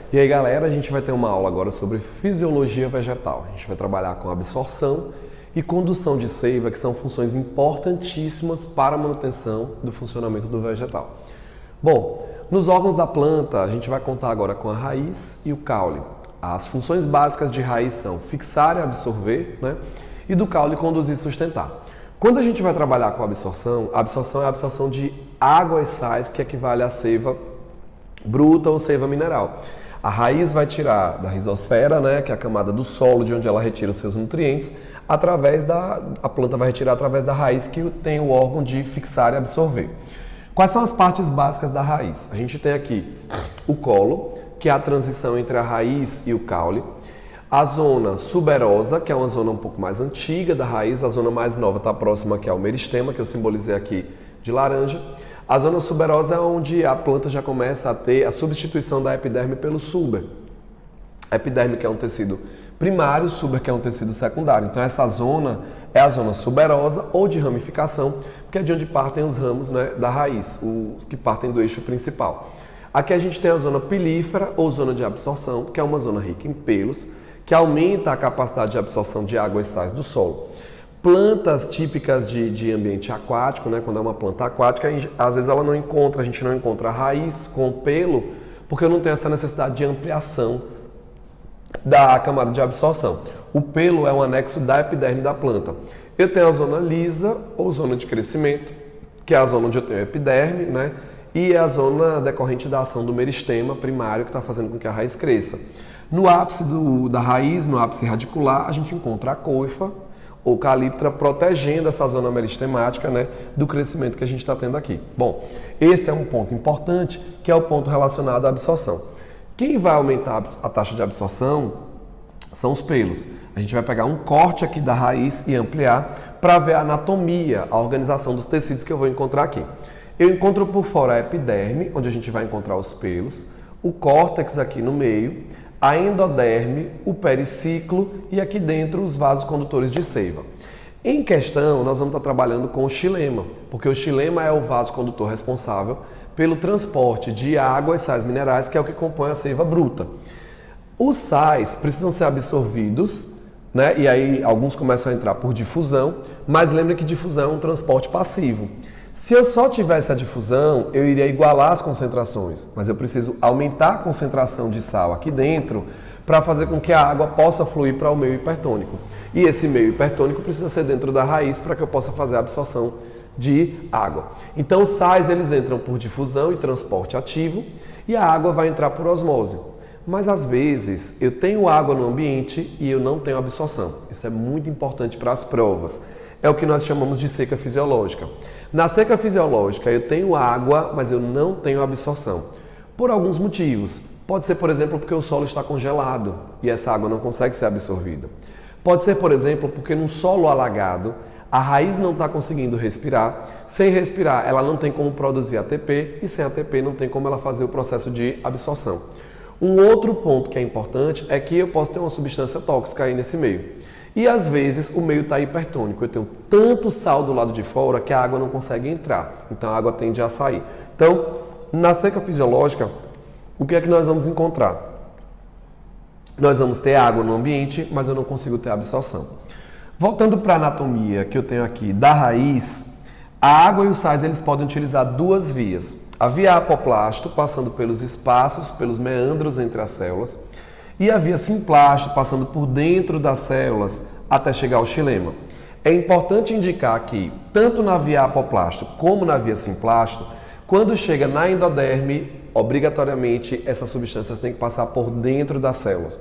E aí, galera, a gente vai ter uma aula agora sobre fisiologia vegetal. A gente vai trabalhar com absorção e condução de seiva, que são funções importantíssimas para a manutenção do funcionamento do vegetal. Bom, nos órgãos da planta, a gente vai contar agora com a raiz e o caule. As funções básicas de raiz são fixar e absorver, né? E do caule conduzir e sustentar. Quando a gente vai trabalhar com a absorção é a absorção de água e sais, que equivale à seiva bruta ou seiva mineral. A raiz vai tirar da rizosfera, né, que é a camada do solo de onde ela retira os seus nutrientes, a planta vai retirar através da raiz, que tem o órgão de fixar e absorver. Quais são as partes básicas da raiz? A gente tem aqui o colo, que é a transição entre a raiz e o caule. A zona suberosa, que é uma zona um pouco mais antiga da raiz, a zona mais nova está próxima, que é o meristema, que eu simbolizei aqui de laranja. A zona suberosa é onde a planta já começa a ter a substituição da epiderme pelo suber. A epiderme, que é um tecido primário, suber, que é um tecido secundário. Então essa zona é a zona suberosa ou de ramificação, que é de onde partem os ramos, né, da raiz, os que partem do eixo principal. Aqui a gente tem a zona pilífera ou zona de absorção, que é uma zona rica em pelos, que aumenta a capacidade de absorção de água e sais do solo. Plantas típicas de ambiente aquático, né, quando é uma planta aquática, às vezes a gente não encontra a raiz com pelo, porque eu não tenho essa necessidade de ampliação da camada de absorção. O pelo é um anexo da epiderme da planta. Eu tenho a zona lisa ou zona de crescimento, que é a zona onde eu tenho a epiderme, né, e é a zona decorrente da ação do meristema primário, que está fazendo com que a raiz cresça. No ápice da raiz, no ápice radicular, a gente encontra a coifa ou calíptra protegendo essa zona meristemática, né, do crescimento que a gente está tendo aqui. Bom, esse é um ponto importante, que é o ponto relacionado à absorção. Quem vai aumentar a taxa de absorção são os pelos. A gente vai pegar um corte aqui da raiz e ampliar para ver a anatomia, a organização dos tecidos que eu vou encontrar aqui. Eu encontro por fora a epiderme, onde a gente vai encontrar os pelos, o córtex aqui no meio, a endoderme, o periciclo e aqui dentro os vasos condutores de seiva. Em questão, nós vamos estar trabalhando com o xilema, porque o xilema é o vaso condutor responsável pelo transporte de água e sais minerais, que é o que compõe a seiva bruta. Os sais precisam ser absorvidos, né? E aí alguns começam a entrar por difusão, mas lembre que difusão é um transporte passivo. Se eu só tivesse a difusão, eu iria igualar as concentrações, mas eu preciso aumentar a concentração de sal aqui dentro para fazer com que a água possa fluir para o meio hipertônico. E esse meio hipertônico precisa ser dentro da raiz para que eu possa fazer a absorção de água. Então os sais eles entram por difusão e transporte ativo e a água vai entrar por osmose. Mas às vezes eu tenho água no ambiente e eu não tenho absorção. Isso é muito importante para as provas. É o que nós chamamos de seca fisiológica. Na seca fisiológica eu tenho água, mas eu não tenho absorção. Por alguns motivos. Pode ser, por exemplo, porque o solo está congelado e essa água não consegue ser absorvida. Pode ser, por exemplo, porque num solo alagado a raiz não está conseguindo respirar. Sem respirar ela não tem como produzir ATP e sem ATP não tem como ela fazer o processo de absorção. Um outro ponto que é importante é que eu posso ter uma substância tóxica aí nesse meio. E às vezes o meio está hipertônico, eu tenho tanto sal do lado de fora que a água não consegue entrar, então a água tende a sair. Então, na seca fisiológica, o que é que nós vamos encontrar? Nós vamos ter água no ambiente, mas eu não consigo ter absorção. Voltando para a anatomia que eu tenho aqui da raiz, a água e os sais eles podem utilizar duas vias. A via apoplasto, passando pelos espaços, pelos meandros entre as células, e a via simplasto, passando por dentro das células até chegar ao xilema. É importante indicar que, tanto na via apoplasto como na via simplasto, quando chega na endoderme, obrigatoriamente essas substâncias têm que passar por dentro das células.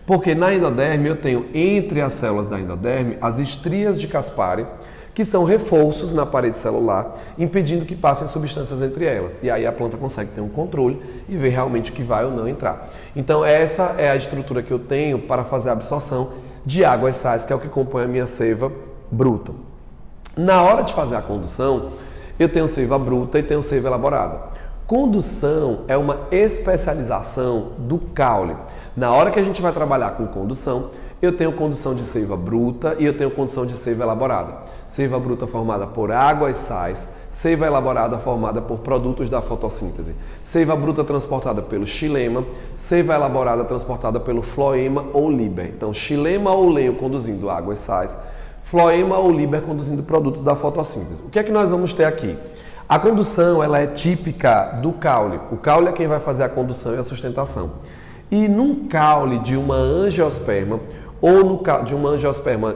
Porque na endoderme eu tenho entre as células da endoderme as estrias de Caspari, que são reforços na parede celular, impedindo que passem substâncias entre elas. E aí a planta consegue ter um controle e ver realmente o que vai ou não entrar. Então essa é a estrutura que eu tenho para fazer a absorção de água e sais, que é o que compõe a minha seiva bruta. Na hora de fazer a condução, eu tenho seiva bruta e tenho seiva elaborada. Condução é uma especialização do caule. Na hora que a gente vai trabalhar com condução, eu tenho condução de seiva bruta e eu tenho condução de seiva elaborada. Seiva bruta formada por água e sais, seiva elaborada formada por produtos da fotossíntese, seiva bruta transportada pelo xilema, seiva elaborada transportada pelo floema ou líber. Então, xilema ou lenho conduzindo água e sais, floema ou líber conduzindo produtos da fotossíntese. O que é que nós vamos ter aqui? A condução ela é típica do caule. O caule é quem vai fazer a condução e a sustentação. E num caule de uma angiosperma, ou de uma angiosperma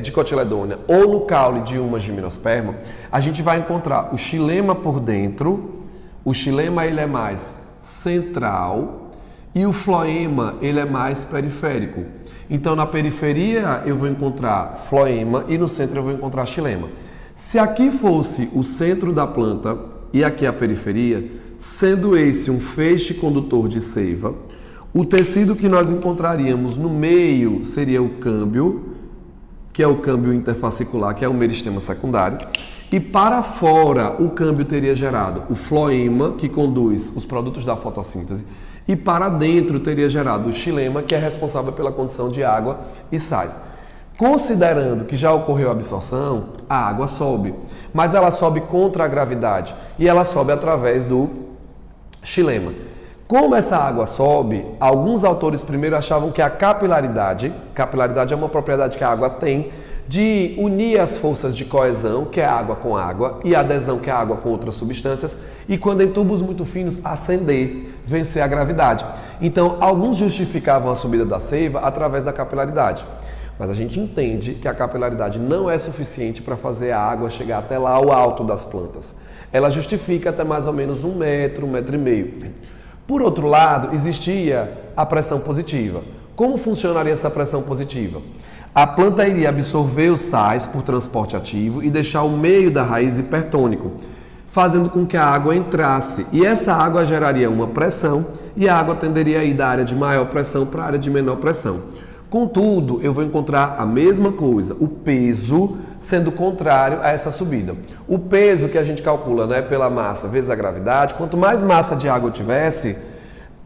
dicotiledônea, ou no caule de uma gimnosperma, a gente vai encontrar o xilema por dentro. O xilema ele é mais central e o floema ele é mais periférico. Então na periferia eu vou encontrar floema e no centro eu vou encontrar xilema. Se aqui fosse o centro da planta e aqui a periferia, sendo esse um feixe condutor de seiva, o tecido que nós encontraríamos no meio seria o câmbio, que é o câmbio interfascicular, que é o meristema secundário, e para fora o câmbio teria gerado o floema, que conduz os produtos da fotossíntese, e para dentro teria gerado o xilema, que é responsável pela condução de água e sais. Considerando que já ocorreu a absorção, a água sobe, mas ela sobe contra a gravidade e ela sobe através do xilema. Como essa água sobe, alguns autores primeiro achavam que a capilaridade é uma propriedade que a água tem de unir as forças de coesão, que é a água com água, e a adesão, que é a água com outras substâncias, e quando em tubos muito finos, ascender, vencer a gravidade. Então, alguns justificavam a subida da seiva através da capilaridade. Mas a gente entende que a capilaridade não é suficiente para fazer a água chegar até lá ao alto das plantas. Ela justifica até mais ou menos 1 metro, 1,5 metros. Por outro lado, existia a pressão positiva. Como funcionaria essa pressão positiva? A planta iria absorver os sais por transporte ativo e deixar o meio da raiz hipertônico, fazendo com que a água entrasse. E essa água geraria uma pressão e a água tenderia a ir da área de maior pressão para a área de menor pressão. Contudo, eu vou encontrar a mesma coisa, o peso sendo contrário a essa subida. O peso que a gente calcula, né, pela massa vezes a gravidade, quanto mais massa de água eu tivesse,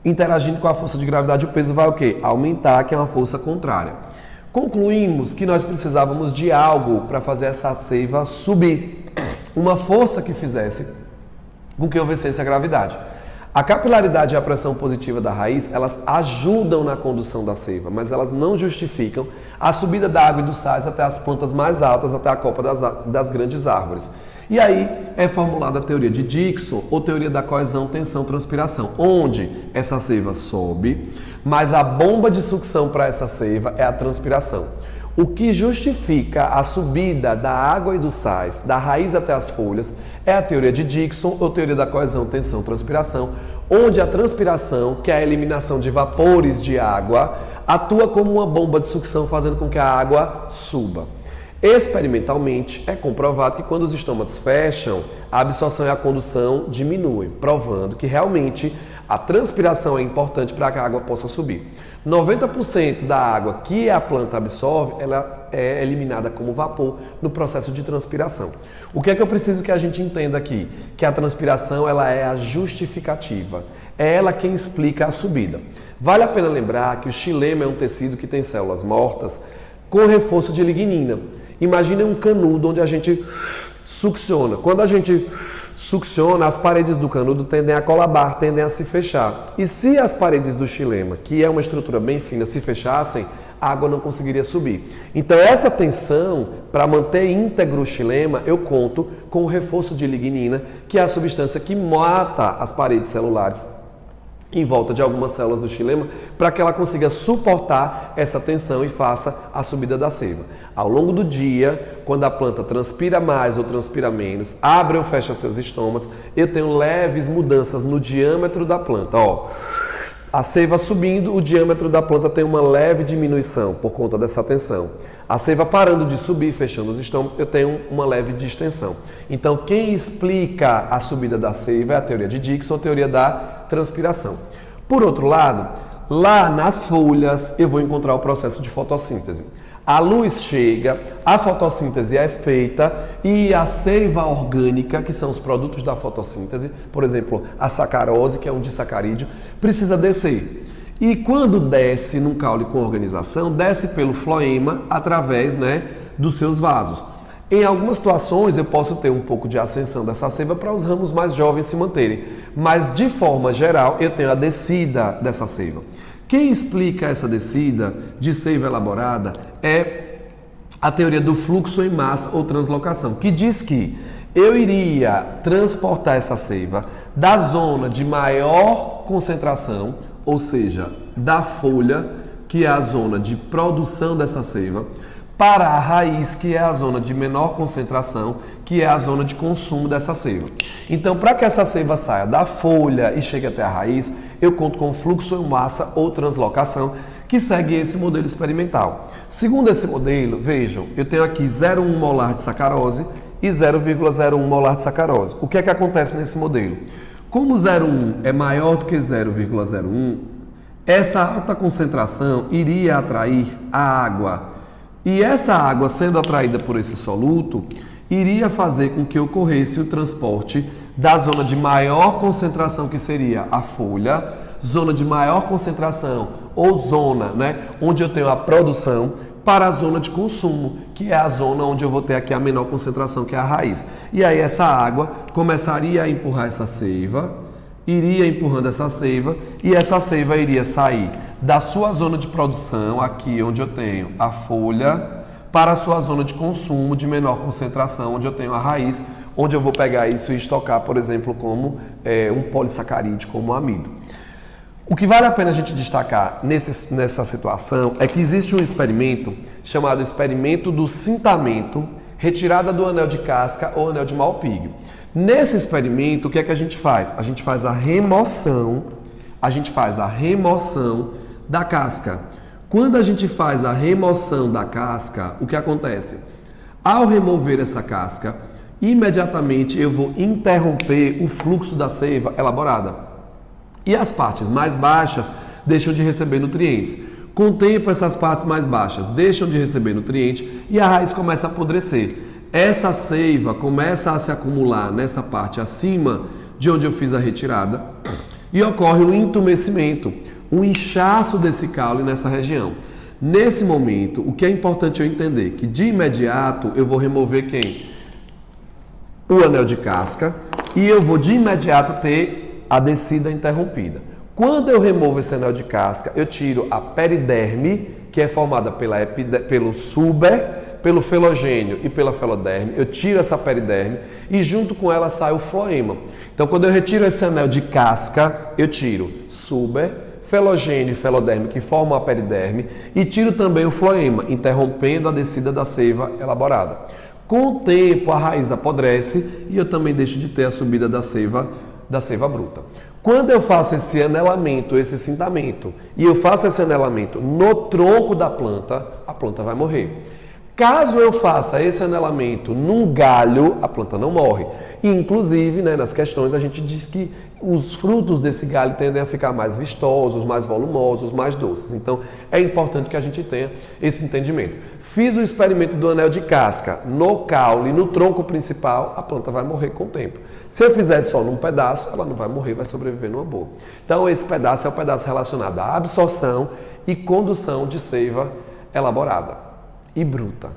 interagindo com a força de gravidade, o peso vai o quê? Aumentar, que é uma força contrária. Concluímos que nós precisávamos de algo para fazer essa seiva subir, uma força que fizesse com que eu vencesse a gravidade. A capilaridade e a pressão positiva da raiz, elas ajudam na condução da seiva, mas elas não justificam a subida da água e dos sais até as plantas mais altas, até a copa das grandes árvores. E aí é formulada a teoria de Dickson, ou teoria da coesão, tensão, transpiração, onde essa seiva sobe, mas a bomba de sucção para essa seiva é a transpiração. O que justifica a subida da água e dos sais, da raiz até as folhas, é a teoria de Dickson, ou teoria da coesão, tensão, transpiração, onde a transpiração, que é a eliminação de vapores de água, atua como uma bomba de sucção, fazendo com que a água suba. Experimentalmente, é comprovado que quando os estômatos fecham, a absorção e a condução diminuem, provando que realmente a transpiração é importante para que a água possa subir. 90% da água que a planta absorve, ela é eliminada como vapor no processo de transpiração. O que é que eu preciso que a gente entenda aqui? Que a transpiração ela é a justificativa, é ela quem explica a subida. Vale a pena lembrar que o xilema é um tecido que tem células mortas com reforço de lignina. Imagine um canudo onde a gente succiona. Quando a gente succiona, as paredes do canudo tendem a colabar, tendem a se fechar. E se as paredes do xilema, que é uma estrutura bem fina, se fechassem, a água não conseguiria subir. Então essa tensão, para manter íntegro o xilema, eu conto com o reforço de lignina, que é a substância que mata as paredes celulares em volta de algumas células do xilema, para que ela consiga suportar essa tensão e faça a subida da seiva. Ao longo do dia, quando a planta transpira mais ou transpira menos, abre ou fecha seus estômatos, eu tenho leves mudanças no diâmetro da planta. Ó, a seiva subindo, o diâmetro da planta tem uma leve diminuição por conta dessa tensão. A seiva parando de subir, fechando os estômagos, eu tenho uma leve distensão. Então, quem explica a subida da seiva é a teoria de Dickson, a teoria da transpiração. Por outro lado, lá nas folhas, eu vou encontrar o processo de fotossíntese. A luz chega, a fotossíntese é feita e a seiva orgânica, que são os produtos da fotossíntese, por exemplo, a sacarose, que é um disacarídeo, precisa descer. E quando desce num caule com organização, desce pelo floema através, dos seus vasos. Em algumas situações eu posso ter um pouco de ascensão dessa seiva para os ramos mais jovens se manterem, mas de forma geral eu tenho a descida dessa seiva. Quem explica essa descida de seiva elaborada é a teoria do fluxo em massa ou translocação, que diz que eu iria transportar essa seiva da zona de maior concentração, ou seja, da folha, que é a zona de produção dessa seiva, para a raiz, que é a zona de menor concentração, que é a zona de consumo dessa seiva. Então, para que essa seiva saia da folha e chegue até a raiz, eu conto com fluxo em massa ou translocação, que segue esse modelo experimental. Segundo esse modelo, vejam, eu tenho aqui 0,1 molar de sacarose e 0,01 molar de sacarose. O que é que acontece nesse modelo? Como 0,1 é maior do que 0,01, essa alta concentração iria atrair a água. E essa água, sendo atraída por esse soluto, iria fazer com que ocorresse o transporte da zona de maior concentração, que seria a folha, zona de maior concentração, ou zona, onde eu tenho a produção, para a zona de consumo, que é a zona onde eu vou ter aqui a menor concentração, que é a raiz. E aí essa água começaria a empurrar essa seiva, iria empurrando essa seiva, e essa seiva iria sair da sua zona de produção, aqui onde eu tenho a folha, para a sua zona de consumo de menor concentração, onde eu tenho a raiz, onde eu vou pegar isso e estocar, por exemplo, como um polissacarídeo, como o amido. O que vale a pena a gente destacar nessa situação é que existe um experimento chamado experimento do cintamento, retirada do anel de casca ou anel de Malpighi. Nesse experimento, o que é que a gente faz? A gente faz a remoção da casca. Quando a gente faz a remoção da casca, o que acontece? Ao remover essa casca, imediatamente eu vou interromper o fluxo da seiva elaborada. E as partes mais baixas deixam de receber nutrientes. Com o tempo, essas partes mais baixas deixam de receber nutrientes e a raiz começa a apodrecer. Essa seiva começa a se acumular nessa parte acima de onde eu fiz a retirada e ocorre um entumecimento, um inchaço desse caule nessa região. Nesse momento, o que é importante eu entender? Que de imediato eu vou remover quem? O anel de casca, e eu vou de imediato ter a descida interrompida. Quando eu removo esse anel de casca, eu tiro a periderme, que é formada pelo suber, pelo felogênio e pela feloderme. Eu tiro essa periderme e junto com ela sai o floema. Então, quando eu retiro esse anel de casca, eu tiro suber, felogênio e feloderme, que formam a periderme, e tiro também o floema, interrompendo a descida da seiva elaborada. Com o tempo, a raiz apodrece e eu também deixo de ter a subida da seiva bruta. Quando eu faço esse anelamento, esse cintamento, e eu faço esse anelamento no tronco da planta, a planta vai morrer. Caso eu faça esse anelamento num galho, a planta não morre. E, inclusive, nas questões a gente diz que os frutos desse galho tendem a ficar mais vistosos, mais volumosos, mais doces. Então, é importante que a gente tenha esse entendimento. Fiz o experimento do anel de casca no caule, no tronco principal, a planta vai morrer com o tempo. Se eu fizer só num pedaço, ela não vai morrer, vai sobreviver numa boa. Então, esse pedaço é o pedaço relacionado à absorção e condução de seiva elaborada e bruta.